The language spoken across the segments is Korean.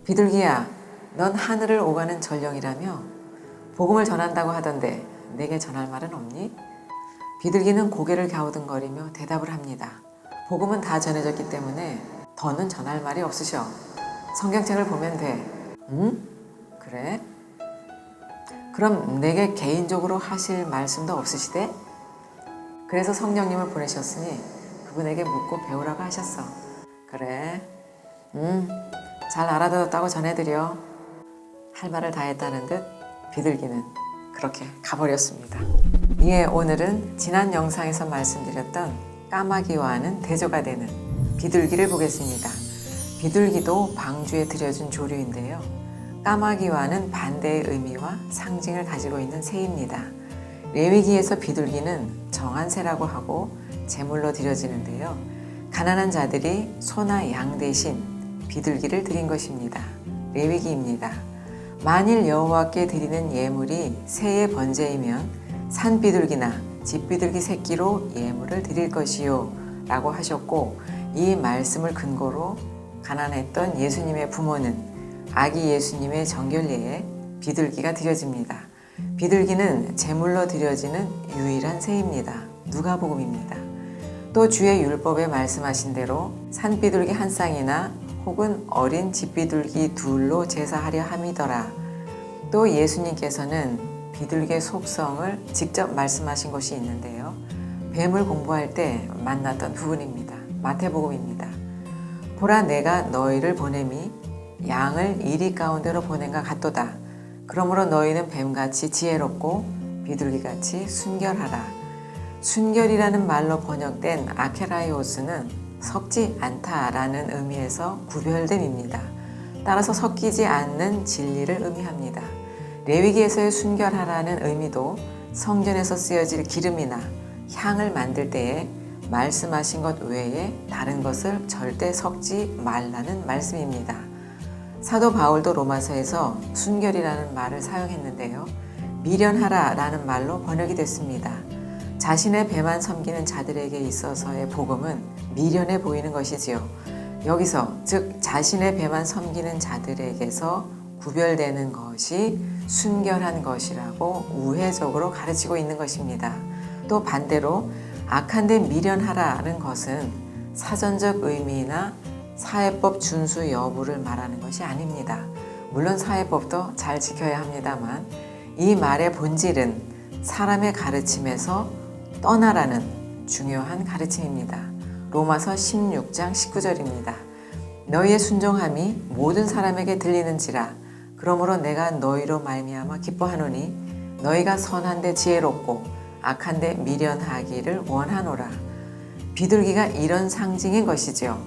비둘기야, 넌 하늘을 오가는 전령이라며 복음을 전한다고 하던데 내게 전할 말은 없니? 비둘기는 고개를 갸우뚱거리며 대답을 합니다. 복음은 다 전해졌기 때문에 더는 전할 말이 없으셔. 성경책을 보면 돼. 응? 그래? 그럼 내게 개인적으로 하실 말씀도 없으시대? 그래서 성령님을 보내셨으니 그분에게 묻고 배우라고 하셨어. 그래? 잘 알아들었다고 전해드려. 할 말을 다 했다는 듯 비둘기는 그렇게 가버렸습니다. 이에 오늘은 지난 영상에서 말씀드렸던 까마귀와는 대조가 되는 비둘기를 보겠습니다. 비둘기도 방주에 들여준 조류인데요. 까마귀와는 반대의 의미와 상징을 가지고 있는 새입니다. 레위기에서 비둘기는 정한 새라고 하고 제물로 드려지는데요. 가난한 자들이 소나 양 대신 비둘기를 드린 것입니다. 레위기입니다. 만일 여호와께 드리는 예물이 새의 번제이면 산비둘기나 집비둘기 새끼로 예물을 드릴 것이요 라고 하셨고, 이 말씀을 근거로 가난했던 예수님의 부모는 아기 예수님의 정결례에 비둘기가 드려집니다. 비둘기는 제물로 드려지는 유일한 새입니다. 누가복음입니다. 또 주의 율법에 말씀하신 대로 산비둘기 한 쌍이나 혹은 어린 집비둘기 둘로 제사하려 함이더라. 또 예수님께서는 비둘기의 속성을 직접 말씀하신 것이 있는데요. 뱀을 공부할 때 만났던 부분입니다. 마태복음입니다. 보라, 내가 너희를 보냄이 양을 이리 가운데로 보낸과 같도다. 그러므로 너희는 뱀같이 지혜롭고 비둘기같이 순결하라. 순결이라는 말로 번역된 아케라이오스는 섞지 않다라는 의미에서 구별됨입니다. 따라서 섞이지 않는 진리를 의미합니다. 레위기에서의 순결하라는 의미도 성전에서 쓰여질 기름이나 향을 만들 때에 말씀하신 것 외에 다른 것을 절대 섞지 말라는 말씀입니다. 사도 바울도 로마서에서 순결이라는 말을 사용했는데요. 미련하라 라는 말로 번역이 됐습니다. 자신의 배만 섬기는 자들에게 있어서의 복음은 미련해 보이는 것이지요. 여기서 즉 자신의 배만 섬기는 자들에게서 구별되는 것이 순결한 것이라고 우회적으로 가르치고 있는 것입니다. 또 반대로 악한데 미련하라는 것은 사전적 의미나 사회법 준수 여부를 말하는 것이 아닙니다. 물론 사회법도 잘 지켜야 합니다만 이 말의 본질은 사람의 가르침에서 떠나라는 중요한 가르침입니다. 로마서 16장 19절입니다. 너희의 순종함이 모든 사람에게 들리는지라. 그러므로 내가 너희로 말미암아 기뻐하노니 너희가 선한데 지혜롭고 악한데 미련하기를 원하노라. 비둘기가 이런 상징인 것이지요.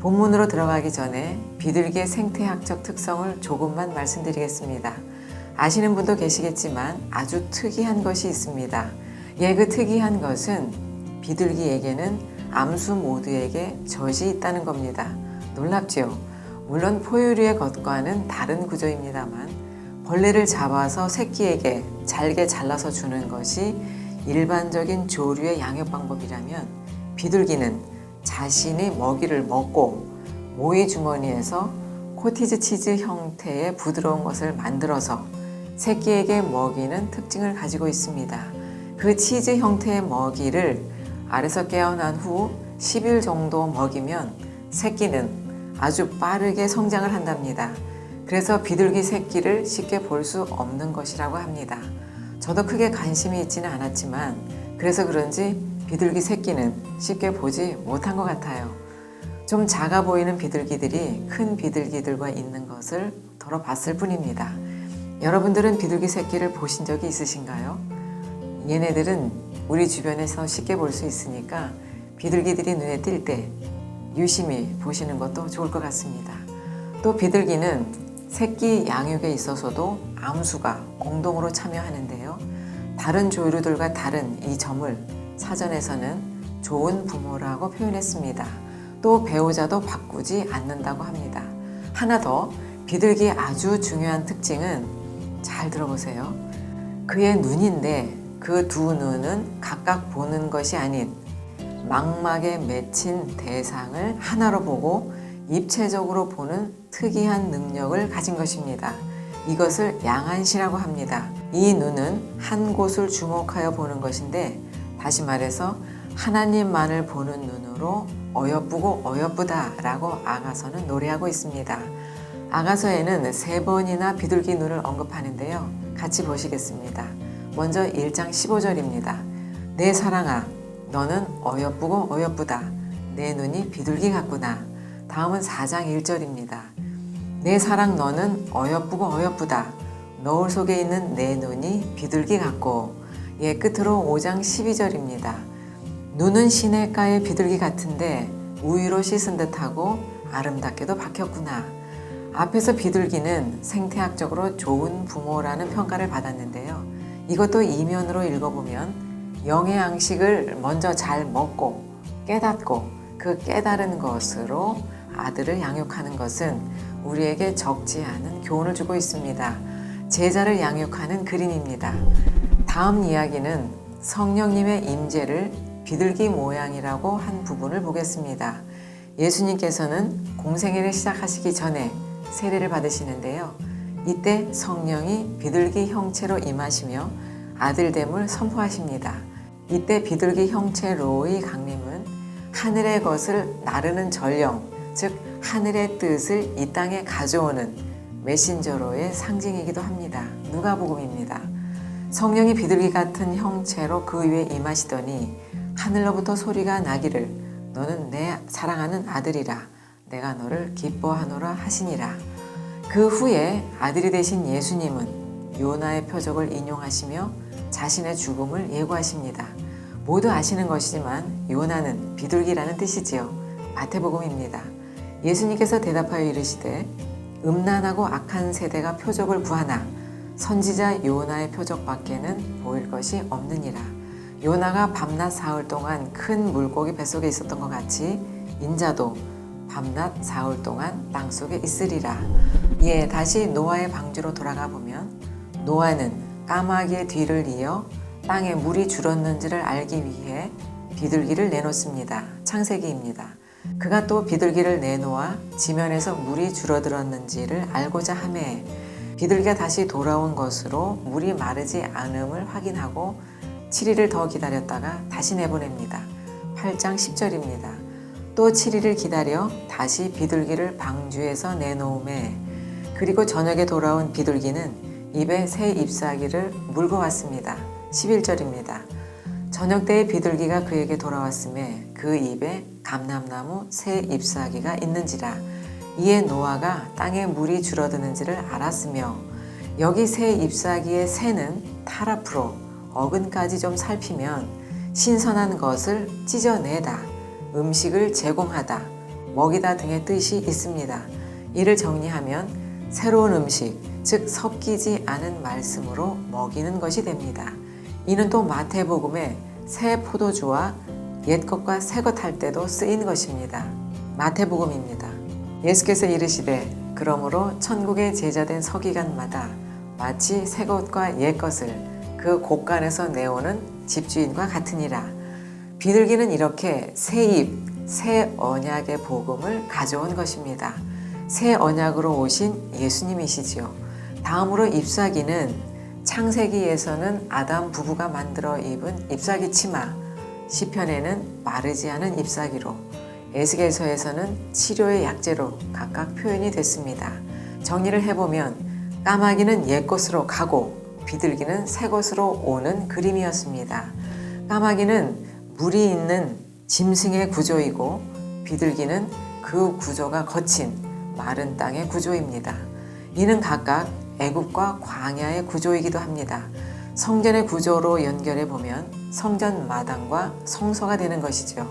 본문으로 들어가기 전에 비둘기의 생태학적 특성을 조금만 말씀드리겠습니다. 아시는 분도 계시겠지만 아주 특이한 것이 있습니다. 그 특이한 것은 비둘기에게는 암수 모두에게 젖이 있다는 겁니다. 놀랍지요? 물론 포유류의 것과는 다른 구조입니다만 벌레를 잡아서 새끼에게 잘게 잘라서 주는 것이 일반적인 조류의 양육 방법이라면 비둘기는 자신이 먹이를 먹고 모이 주머니에서 코티즈 치즈 형태의 부드러운 것을 만들어서 새끼에게 먹이는 특징을 가지고 있습니다. 그 치즈 형태의 먹이를 알에서 깨어난 후 10일 정도 먹이면 새끼는 아주 빠르게 성장을 한답니다. 그래서 비둘기 새끼를 쉽게 볼 수 없는 것이라고 합니다. 저도 크게 관심이 있지는 않았지만 그래서 그런지 비둘기 새끼는 쉽게 보지 못한 것 같아요. 좀 작아 보이는 비둘기들이 큰 비둘기들과 있는 것을 덜어봤을 뿐입니다. 여러분들은 비둘기 새끼를 보신 적이 있으신가요? 얘네들은 우리 주변에서 쉽게 볼 수 있으니까 비둘기들이 눈에 띌 때 유심히 보시는 것도 좋을 것 같습니다. 또 비둘기는 새끼 양육에 있어서도 암수가 공동으로 참여하는데요. 다른 조류들과 다른 이 점을 사전에서는 좋은 부모라고 표현했습니다. 또 배우자도 바꾸지 않는다고 합니다. 하나 더, 비둘기의 아주 중요한 특징은 잘 들어보세요. 그의 눈인데 그 두 눈은 각각 보는 것이 아닌 망막에 맺힌 대상을 하나로 보고 입체적으로 보는 특이한 능력을 가진 것입니다. 이것을 양안시라고 합니다. 이 눈은 한 곳을 주목하여 보는 것인데, 다시 말해서 하나님만을 보는 눈으로 어여쁘고 어여쁘다 라고 아가서는 노래하고 있습니다. 아가서에는 3번이나 비둘기 눈을 언급하는데요. 같이 보시겠습니다. 먼저 1장 15절입니다. 내 사랑아, 너는 어여쁘고 어여쁘다. 내 눈이 비둘기 같구나. 다음은 4장 1절입니다. 내 사랑 너는 어여쁘고 어여쁘다. 노을 속에 있는 내 눈이 비둘기 같고. 끝으로 5장 12절입니다. 눈은 시냇가의 비둘기 같은데 우유로 씻은 듯하고 아름답게도 박혔구나. 앞에서 비둘기는 생태학적으로 좋은 부모라는 평가를 받았는데요. 이것도 이면으로 읽어보면 영의 양식을 먼저 잘 먹고 깨닫고 그 깨달은 것으로 아들을 양육하는 것은 우리에게 적지 않은 교훈을 주고 있습니다. 제자를 양육하는 그림입니다. 다음 이야기는 성령님의 임재를 비둘기 모양이라고 한 부분을 보겠습니다. 예수님께서는 공생애를 시작하시기 전에 세례를 받으시는데요. 이때 성령이 비둘기 형체로 임하시며 아들됨을 선포하십니다. 이때 비둘기 형체로의 강림은 하늘의 것을 나르는 전령, 즉 하늘의 뜻을 이 땅에 가져오는 메신저로의 상징이기도 합니다. 누가복음입니다. 성령이 비둘기 같은 형체로 그 위에 임하시더니 하늘로부터 소리가 나기를 너는 내 사랑하는 아들이라 내가 너를 기뻐하노라 하시니라. 그 후에 아들이 되신 예수님은 요나의 표적을 인용하시며 자신의 죽음을 예고하십니다. 모두 아시는 것이지만 요나는 비둘기라는 뜻이지요. 마태복음입니다. 예수님께서 대답하여 이르시되 음란하고 악한 세대가 표적을 구하나 선지자 요나의 표적밖에는 보일 것이 없느니라. 요나가 밤낮 사흘 동안 큰 물고기 뱃속에 있었던 것 같이 인자도 밤낮 사흘 동안 땅속에 있으리라. 다시 노아의 방주로 돌아가 보면 노아는 까마귀의 뒤를 이어 땅에 물이 줄었는지를 알기 위해 비둘기를 내놓습니다. 창세기입니다. 그가 또 비둘기를 내놓아 지면에서 물이 줄어들었는지를 알고자 하매 비둘기가 다시 돌아온 것으로 물이 마르지 않음을 확인하고 7일을 더 기다렸다가 다시 내보냅니다. 8장 10절입니다. 또 7일을 기다려 다시 비둘기를 방주에서 내놓음에 그리고 저녁에 돌아온 비둘기는 입에 새 잎사귀를 물고 왔습니다. 11절입니다. 저녁 때에 비둘기가 그에게 돌아왔음에 그 입에 감람나무 새 잎사귀가 있는지라. 이에 노아가 땅에 물이 줄어드는지를 알았으며 여기 새 잎사귀의 새는 타라프로 어근까지 좀 살피면 신선한 것을 찢어내다, 음식을 제공하다, 먹이다 등의 뜻이 있습니다. 이를 정리하면 새로운 음식, 즉 섞이지 않은 말씀으로 먹이는 것이 됩니다. 이는 또 마태복음에 새 포도주와 옛것과 새것 할 때도 쓰인 것입니다. 마태복음입니다. 예수께서 이르시되 그러므로 천국의 제자된 서기관마다 마치 새것과 옛것을 그 곳간에서 내오는 집주인과 같으니라. 비둘기는 이렇게 새 잎, 새 언약의 복음을 가져온 것입니다. 새 언약으로 오신 예수님이시지요. 다음으로 잎사귀는 창세기에서는 아담 부부가 만들어 입은 잎사귀 치마, 시편에는 마르지 않은 잎사귀로, 에스겔서에서는 치료의 약재로 각각 표현이 됐습니다. 정리를 해보면 까마귀는 옛것으로 가고 비둘기는 새것으로 오는 그림이었습니다. 까마귀는 물이 있는 짐승의 구조이고 비둘기는 그 구조가 거친 마른 땅의 구조입니다. 이는 각각 애굽과 광야의 구조이기도 합니다. 성전의 구조로 연결해 보면 성전 마당과 성소가 되는 것이죠.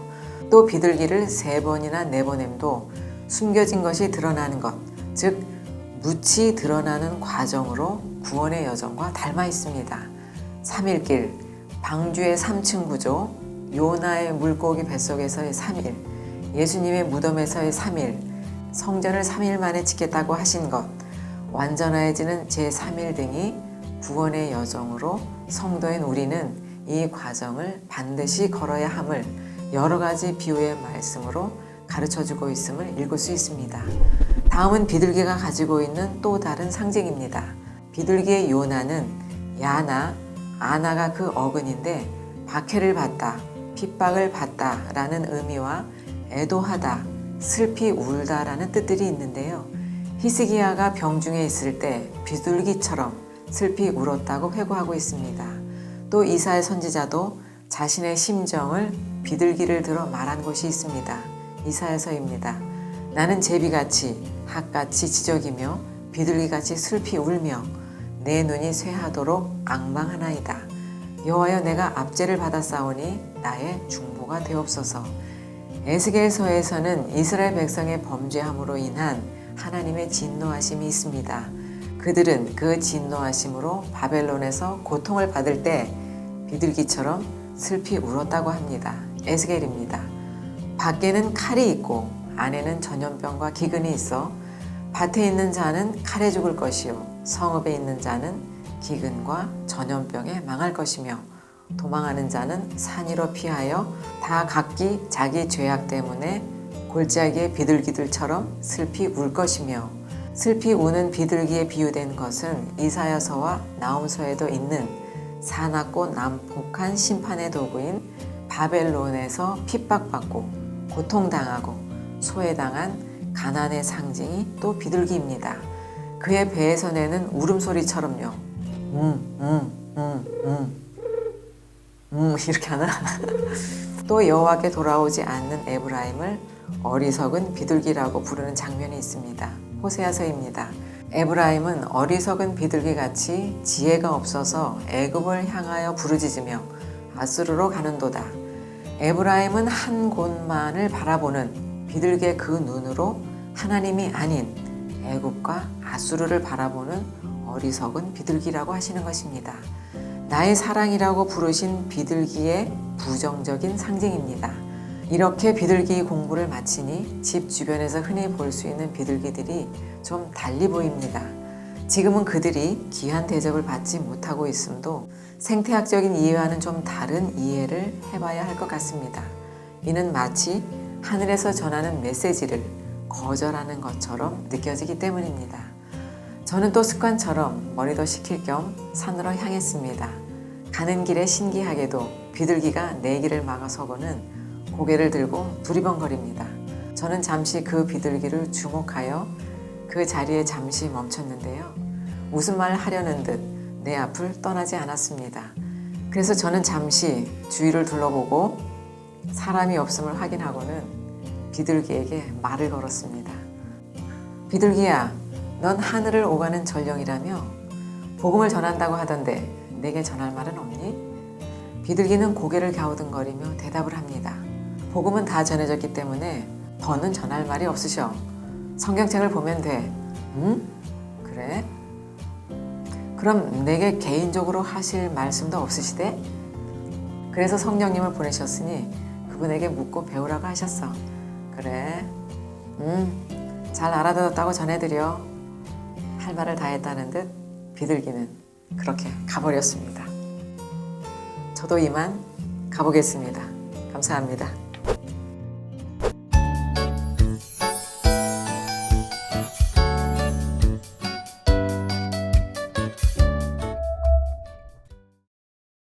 또 비둘기를 3번이나 내보냄도 숨겨진 것이 드러나는 것, 즉 묻이 드러나는 과정으로 구원의 여정과 닮아 있습니다. 3일길, 방주의 3층 구조, 요나의 물고기 뱃속에서의 3일, 예수님의 무덤에서의 3일, 성전을 3일 만에 짓겠다고 하신 것, 완전해지는 제3일 등이 구원의 여정으로 성도인 우리는 이 과정을 반드시 걸어야 함을 여러 가지 비유의 말씀으로 가르쳐주고 있음을 읽을 수 있습니다. 다음은 비둘기가 가지고 있는 또 다른 상징입니다. 비둘기의 요나는 야나, 아나가 그 어근인데 박해를 받다, 핍박을 받다 라는 의미와 애도하다, 슬피 울다 라는 뜻들이 있는데요. 히스기야가 병중에 있을 때 비둘기처럼 슬피 울었다고 회고하고 있습니다. 또 이사야 선지자도 자신의 심정을 비둘기를 들어 말한 곳이 있습니다. 이사야서입니다. 나는 제비같이 학같이 지적이며 비둘기같이 슬피 울며 내 눈이 쇠하도록 앙망하나이다. 여호와여 내가 압제를 받았사오니 나의 중보가 되옵소서. 에스겔서에서는 이스라엘 백성의 범죄함으로 인한 하나님의 진노하심이 있습니다. 그들은 그 진노하심으로 바벨론에서 고통을 받을 때 비둘기처럼 슬피 울었다고 합니다. 에스겔입니다. 밖에는 칼이 있고 안에는 전염병과 기근이 있어 밭에 있는 자는 칼에 죽을 것이요 성읍에 있는 자는 기근과 전염병에 망할 것이며 도망하는 자는 산 위로 피하여 다 각기 자기 죄악 때문에 골짜기의 비둘기들처럼 슬피 울 것이며 슬피 우는 비둘기에 비유된 것은 이사야서와 나홈서에도 있는 사납고 난폭한 심판의 도구인 바벨론에서 핍박받고 고통당하고 소외당한 가난의 상징이 또 비둘기입니다. 그의 배에서 내는 울음소리처럼요. 이렇게 하나? 또 여호와께 돌아오지 않는 에브라임을 어리석은 비둘기라고 부르는 장면이 있습니다. 호세아서입니다. 에브라임은 어리석은 비둘기같이 지혜가 없어서 애굽을 향하여 부르짖으며 아수르로 가는도다. 에브라임은 한 곳만을 바라보는 비둘기의 그 눈으로 하나님이 아닌 애굽과 아수르를 바라보는 어리석은 비둘기라고 하시는 것입니다. 나의 사랑이라고 부르신 비둘기의 부정적인 상징입니다. 이렇게 비둘기 공부를 마치니 집 주변에서 흔히 볼 수 있는 비둘기들이 좀 달리 보입니다. 지금은 그들이 귀한 대접을 받지 못하고 있음도 생태학적인 이해와는 좀 다른 이해를 해봐야 할 것 같습니다. 이는 마치 하늘에서 전하는 메시지를 거절하는 것처럼 느껴지기 때문입니다. 저는 또 습관처럼 머리도 식힐 겸 산으로 향했습니다. 가는 길에 신기하게도 비둘기가 내 길을 막아서고는 고개를 들고 두리번거립니다. 저는 잠시 그 비둘기를 주목하여 그 자리에 잠시 멈췄는데요. 무슨 말을 하려는 듯 내 앞을 떠나지 않았습니다. 그래서 저는 잠시 주위를 둘러보고 사람이 없음을 확인하고는 비둘기에게 말을 걸었습니다. 비둘기야, 넌 하늘을 오가는 전령이라며 복음을 전한다고 하던데 내게 전할 말은 없니? 비둘기는 고개를 갸우뚱거리며 대답을 합니다. 복음은 다 전해졌기 때문에 더는 전할 말이 없으셔. 성경책을 보면 돼. 응? 그래? 그럼 내게 개인적으로 하실 말씀도 없으시대? 그래서 성령님을 보내셨으니 그분에게 묻고 배우라고 하셨어. 그래? 잘 알아들었다고 전해드려. 할 말을 다 했다는 듯 비둘기는 그렇게 가버렸습니다. 저도 이만 가보겠습니다. 감사합니다.